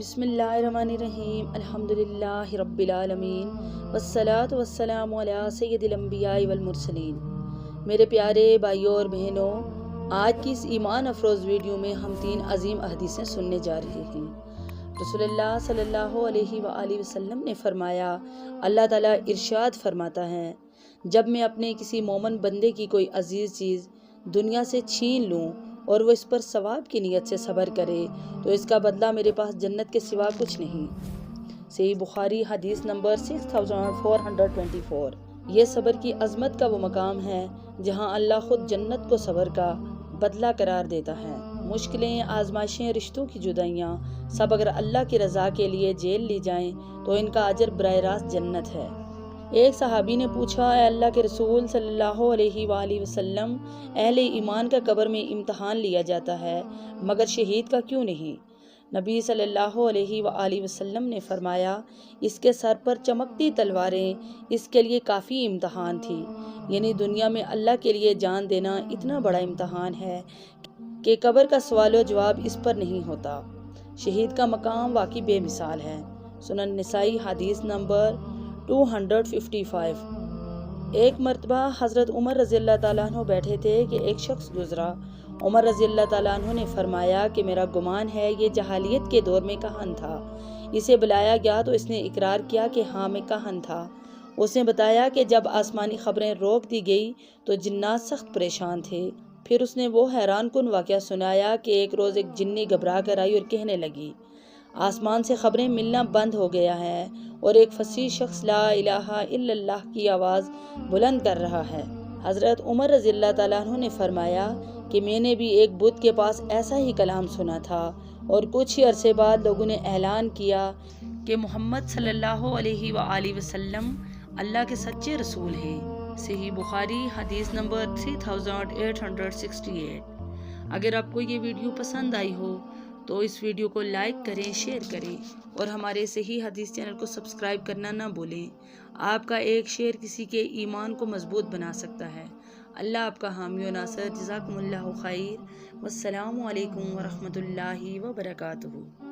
बिस्मिल्लाहिर्रहमानिर्रहीम अल्हम्दुलिल्लाहि रब्बिल आलमीन वस्सलातु वस्सलामु अला सय्यिदिल अंबिया वल मुरसलीन। मेरे प्यारे भाइयों और बहनों, आज की इस ईमान अफरोज़ वीडियो में हम 3 अजीम हदीसें सुनने जा रहे हैं। रसूलुल्लाह सल्लल्लाहु अलैहि वसल्लम ने फरमाया, अल्लाह ताला इरशाद फरमाता है, जब मैं अपने किसी मोमन बंदे की कोई अजीज़ चीज़ दुनिया से छीन लूँ और वो इस पर सवाब की नीयत से सब्र करे तो इसका बदला मेरे पास जन्नत के सिवा कुछ नहीं। सही बुखारी हदीस नंबर 6424। ये सब्र की अजमत का वो मकाम है जहाँ अल्लाह खुद जन्नत को सब्र का बदला करार देता है। मुश्किलें, आजमाइशें, रिश्तों की जुदाइयाँ सब अगर अल्लाह की रज़ा के लिए झेल ली जाएं तो इनका अजर बराह रास्त जन्नत है। एक सहाबी ने पूछा, ऐ अल्लाह के रसूल सल्लल्लाहु अलैहि वसल्लम, अहले ईमान का कब्र में इम्तहान लिया जाता है मगर शहीद का क्यों नहीं? नबी सल्लल्लाहु अलैहि वसल्लम ने फरमाया, इसके सर पर चमकती तलवारें इसके लिए काफ़ी इम्तहान थी। यानी दुनिया में अल्लाह के लिए जान देना इतना बड़ा इम्तहान है कि कब्र का सवाल जवाब इस पर नहीं होता। शहीद का मकाम वाकई बेमिसाल है। सुनन निसाई हदीस नंबर 255। एक मरतबा हज़रत उमर रज़ियल्लाहु ताला अन्हु बैठे थे कि एक शख्स गुजरा। उमर रज़ियल्लाहु ताला अन्हु ने फरमाया कि मेरा गुमान है ये जहालियत के दौर में कहन था। इसे बुलाया गया तो इसने इकरार किया कि हाँ मैं कहन था। उसने बताया कि जब आसमानी खबरें रोक दी गई तो जिन्नात सख्त परेशान थे। फिर उसने वो हैरान कुन वाक़या सुनाया कि एक रोज़ एक जिन्नी घबरा कर आई और कहने लगी, आसमान से खबरें मिलना बंद हो गया है और एक फसीह शख्स ला इलाहा इल्लल्लाह की आवाज़ बुलंद कर रहा है। हज़रत उमर रज़ियल्लाहु ताला अन्हु ने फरमाया कि मैंने भी एक बुत के पास ऐसा ही कलाम सुना था और कुछ ही अरसे बाद लोगों ने ऐलान किया कि मोहम्मद सल्लल्लाहु अलैहि वसल्लम अल्लाह के सच्चे रसूल हैं। सही बुखारी हदीस नंबर 3868। अगर आपको ये वीडियो पसंद आई हो तो इस वीडियो को लाइक करें, शेयर करें और हमारे सही हदीस चैनल को सब्सक्राइब करना ना भूलें। आपका एक शेयर किसी के ईमान को मजबूत बना सकता है। अल्लाह आपका हामी व नासर। जज़ाकुमुल्लाहु खैर। वस्सलामु अलैकुम व रहमतुल्लाहि व बरकातुहू।